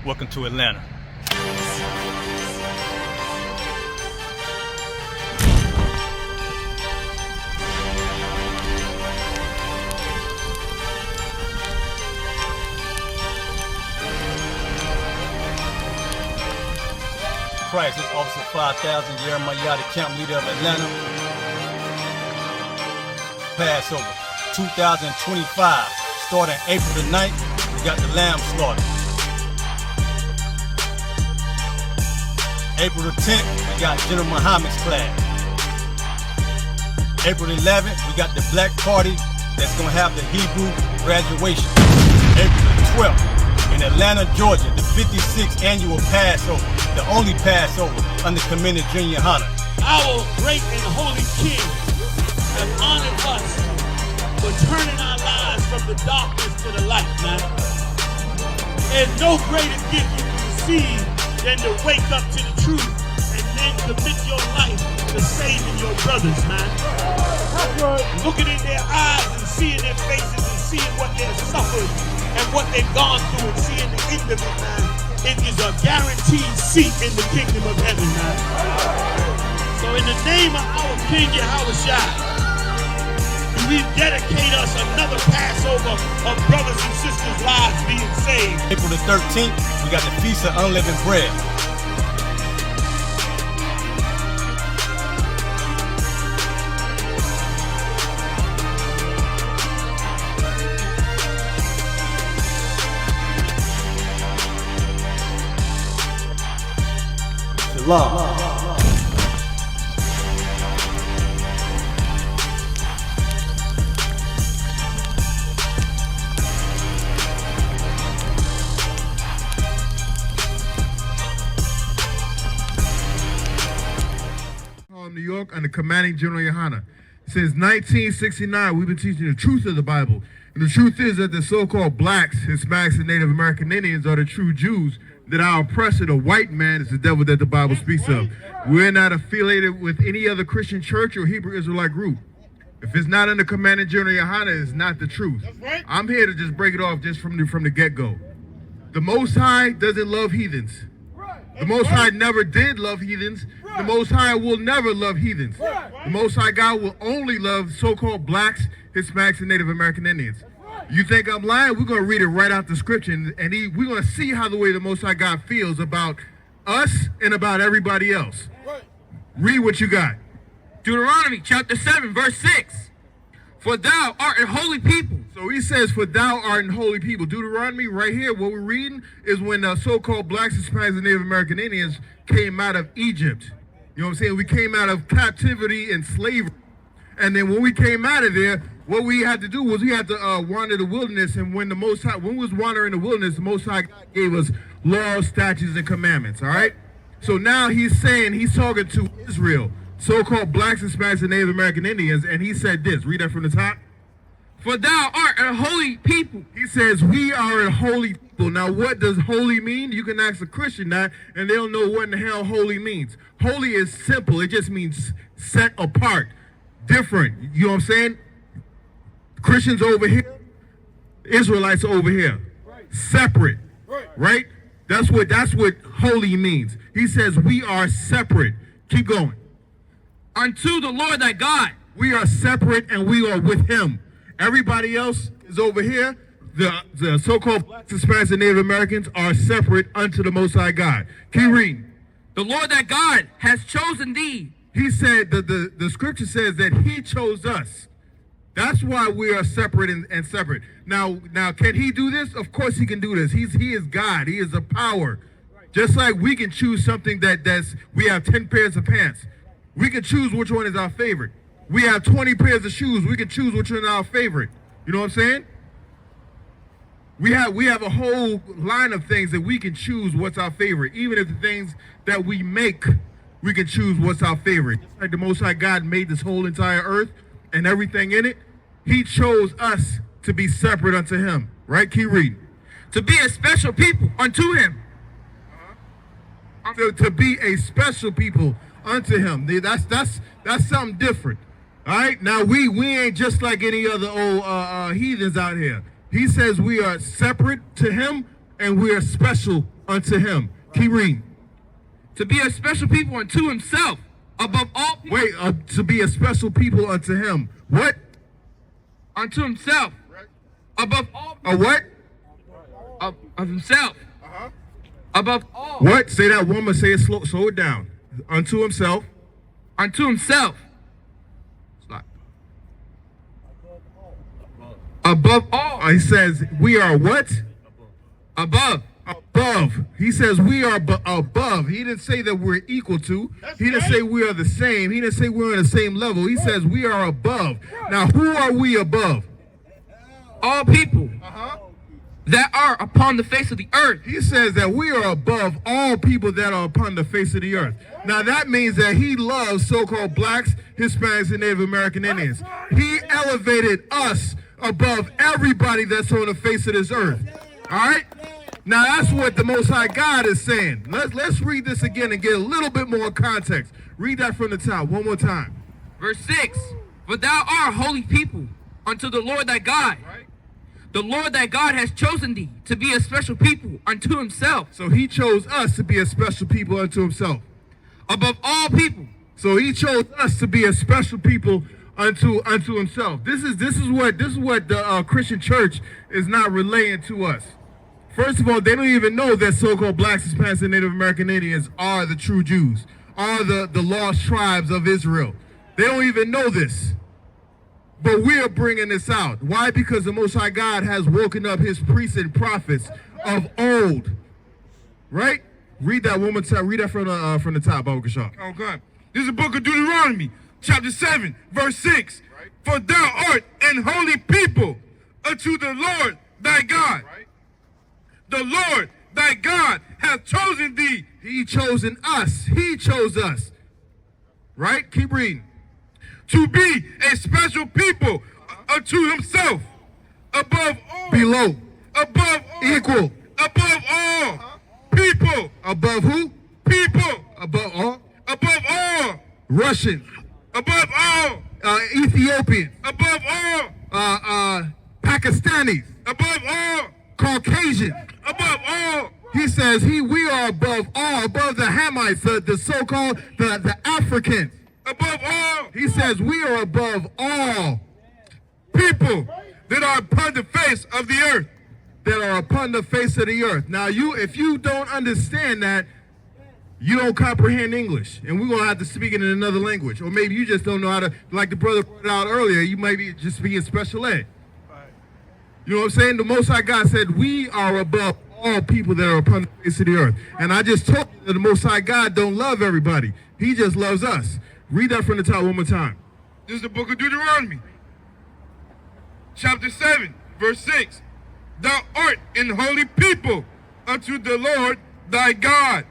Welcome to Atlanta. Christ is Officer 5000, Jeremiah, the camp leader of Atlanta. Passover 2025, starting April the 9th, we got the lamb slaughter. April the 10th, we got General Muhammad's class. April the 11th, we got the black party that's gonna have the Hebrew graduation. April the 12th, in Atlanta, Georgia, the 56th annual Passover, the only Passover under Commander General Yahanna. Our great and holy King has honored us for turning our lives from the darkness to the light, man. There's no greater gift you can receive than to wake up to the truth and then commit your life to saving your brothers, man. Looking in their eyes and seeing their faces and seeing what they've suffered and what they've gone through and seeing the end of it, man. It is a guaranteed seat in the kingdom of heaven, man. So in the name of our King Yahushua, we dedicate us another Passover of brothers and sisters' lives being saved. April the 13th, we got the Feast of Unleavened Bread. SHALAM. New York under commanding General Yahanna. Since 1969, we've been teaching the truth of the Bible. And the truth is that the so-called blacks, Hispanics, and Native American Indians are the true Jews, that our oppressor, the white man, is the devil that the Bible speaks of. We're not affiliated with any other Christian church or Hebrew Israelite group. If it's not under commanding General Yahanna, it's not the truth. I'm here to just break it off just from the get-go. The Most High doesn't love heathens. The Most High never did love heathens. The Most High will never love heathens. The Most High God will only love so-called blacks, Hispanics, and Native American Indians. You think I'm lying? We're going to read it right out the scripture, and we're going to see how the way the Most High God feels about us and about everybody else. Read what you got. Deuteronomy chapter 7, verse 6. For thou art a holy people. So he says, for thou art an holy people. Deuteronomy right here, what we're reading is when so-called blacks, Hispanics, and Native American Indians came out of Egypt. You know what I'm saying? We came out of captivity and slavery. And then when we came out of there, what we had to do was we had to wander the wilderness. And when we was wandering the wilderness, the Most High God gave us laws, statutes, and commandments, all right? So now he's saying, he's talking to Israel, so-called blacks, Hispanics, and Native American Indians, and he said this. Read that from the top. For thou art a holy people. He says, we are a holy people. Now, what does holy mean? You can ask a Christian that, and they'll know what in the hell holy means. Holy is simple. It just means set apart, different. You know what I'm saying? Christians over here, Israelites over here. Separate, right? That's what holy means. He says, we are separate. Keep going. Unto the Lord thy God. We are separate and we are with him. Everybody else is over here. The so-called blacks, Hispanics, and Native Americans are separate unto the Most High God. Keep reading. The Lord thy God has chosen thee. He said, the scripture says that he chose us. That's why we are separate and separate. Now, can he do this? Of course he can do this. He is God. He is a power. Just like we can choose something we have 10 pairs of pants. We can choose which one is our favorite. We have 20 pairs of shoes. We can choose which one is our favorite. You know what I'm saying? We have a whole line of things that we can choose what's our favorite. Even if the things that we make, we can choose what's our favorite. Just like the Most High God made this whole entire earth and everything in it, he chose us to be separate unto him. Right? Keep reading. To be a special people unto him. To be a special people unto him. That's something different. All right? Now, we ain't just like any other old heathens out here. He says we are separate to him and we are special unto him. Keep reading. To be a special people unto himself, above all people. Wait, to be a special people unto him. What? Unto himself. Above all people. A what? Of himself. Above all. What? Say that one more. Say it slow it down. Unto himself. Unto himself. Above all. He says we are what? Above. Above. He says we are above. He didn't say that we're equal to. He didn't say we are the same. He didn't say we're on the same level. He says we are above. Now, who are we above? All people that are upon the face of the earth. He says that we are above all people that are upon the face of the earth. Now, that means that he loves so-called blacks, Hispanics, and Native American Indians. He elevated us above everybody that's on the face of this earth. All right? Now, that's what the Most High God is saying. Let's read this again and get a little bit more context. Read that from the top one more time. Verse 6. For thou art holy people unto the Lord thy God. The Lord thy God has chosen thee to be a special people unto himself. So he chose us to be a special people unto himself. Above all people. So he chose us to be a special people unto himself. This is what the Christian church is not relaying to us. First of all, they don't even know that so-called blacks, Hispanics, and Native American Indians are the true Jews, are the lost tribes of Israel. They don't even know this. But we are bringing this out. Why? Because the Most High God has woken up his priests and prophets of old. Right? Read that one more time. Read that from the top, Baba Kashar. Oh, God. This is the book of Deuteronomy, chapter 7, verse 6. Right. For thou art an holy people unto the Lord thy God. Right. The Lord thy God hath chosen thee. He chosen us. He chose us. Right? Keep reading. To be a special people unto himself. Above all. Below. Above all. Equal. Above all. People. Above who? People. Above all. Above all. Russian. Above all. Ethiopian. Above all. Pakistanis. Above all. Caucasian. Above all. He says we are above all, above the Hamites, the so-called, the Africans. Above all. He says we are above all people that are upon the face of the earth. That are upon the face of the earth. Now, if you don't understand that, you don't comprehend English. And we're going to have to speak it in another language. Or maybe you just don't know how to, like the brother put out earlier, you might be just be in special ed. You know what I'm saying? The Most High God said we are above all people that are upon the face of the earth. And I just told you that the Most High God don't love everybody. He just loves us. Read that from the top one more time. This is the book of Deuteronomy, chapter 7, verse 6. Thou art an holy people unto the Lord thy God.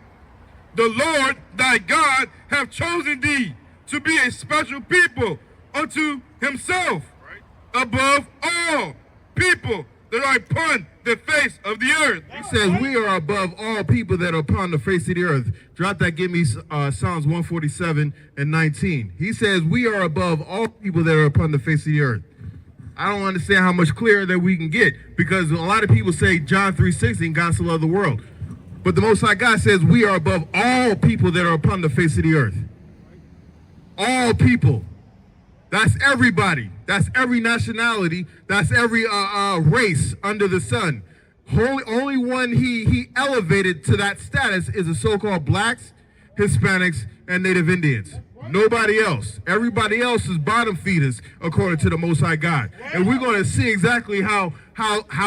The Lord thy God hath chosen thee to be a special people unto himself, above all people that are upon the face of the earth. He says we are above all people that are upon the face of the earth. Drop that, give me Psalms 147 and 19. He says we are above all people that are upon the face of the earth. I don't understand how much clearer that we can get, because a lot of people say John 3:16, God so loved the world. But the Most High God says we are above all people that are upon the face of the earth. All people. That's everybody. That's every nationality. That's every race under the sun. Only one he elevated to that status is the so-called blacks, Hispanics, and Native Indians. Nobody else. Everybody else is bottom feeders, according to the Most High God. And we're going to see exactly how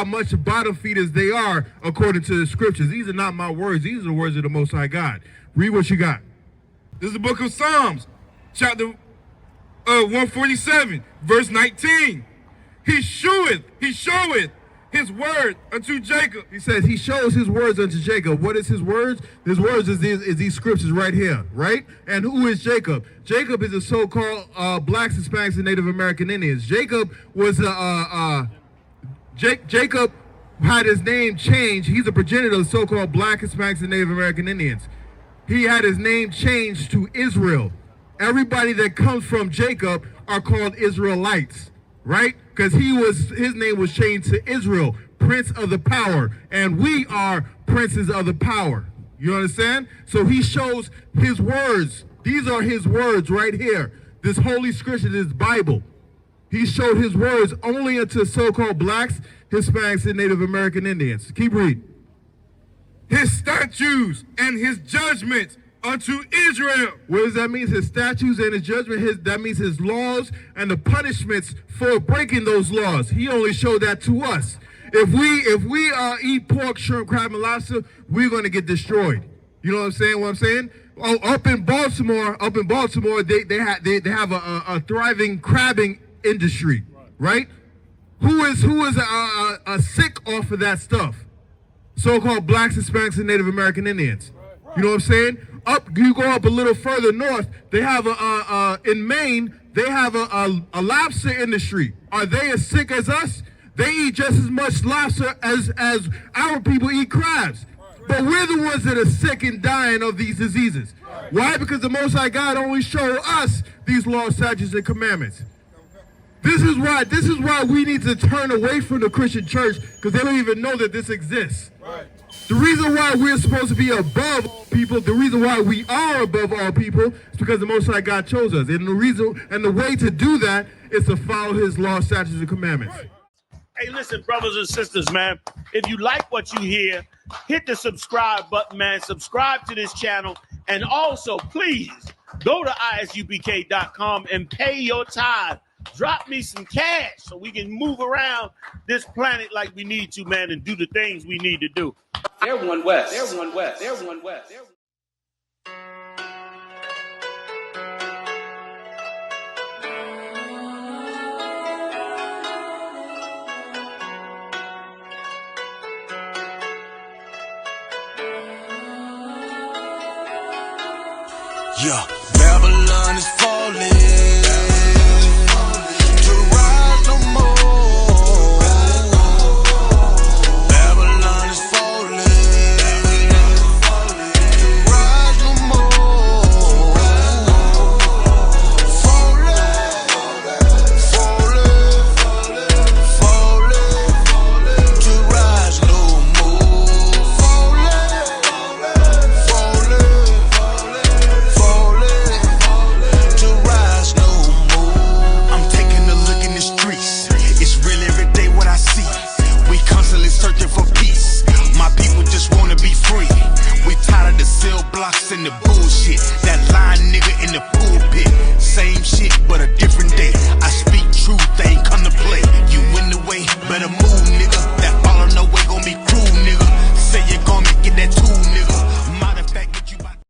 much bottom feeders they are, according to the scriptures. These are not my words. These are the words of the Most High God. Read what you got. This is the book of Psalms, chapter 147, verse 19. He showeth his word unto Jacob. He says he shows his words unto Jacob. What is his words? His words is these scriptures right here, right? And who is Jacob? Jacob is the so-called blacks, Hispanics, and Native American Indians. Jacob was Jacob had his name changed. He's a progenitor of the so-called black, Hispanics, and Native American Indians. He had his name changed to Israel. Everybody that comes from Jacob are called Israelites, right? Because his name was changed to Israel, prince of the power, and we are princes of the power. You understand? So he shows his words. These are his words right here. This holy scripture, this Bible. He showed his words only unto so-called blacks, Hispanics, and Native American Indians. Keep reading. His statutes and his judgments unto Israel. What does that mean? His statutes and his judgment, that means his laws and the punishments for breaking those laws. He only showed that to us. If we eat pork, shrimp, crab, and lobster, we're going to get destroyed. You know what I'm saying? Oh, up in Baltimore, they have a thriving crabbing industry, right? Who is a sick off of that stuff? So-called blacks, Hispanics, and Native American Indians. You know what I'm saying? You go up a little further north, they have in Maine, they have a lobster industry. Are they as sick as us? They eat just as much lobster as our people eat crabs. But we're the ones that are sick and dying of these diseases. Why? Because the Most High God only showed us these laws, statutes, and commandments. This is why we need to turn away from the Christian church, because they don't even know that this exists. The reason why we're supposed to be above all people, the reason why we are above all people, is because the Most High God chose us. And the way to do that is to follow his laws, statutes, and commandments. Hey, listen, brothers and sisters, man. If you like what you hear, hit the subscribe button, man. Subscribe to this channel. And also, please, go to ISUPK.com and pay your tithe. Drop me some cash so we can move around this planet like we need to, man, and do the things we need to do. They're one West. They're one West. They're one West. Yeah, Babylon is falling. Blocks and the bullshit.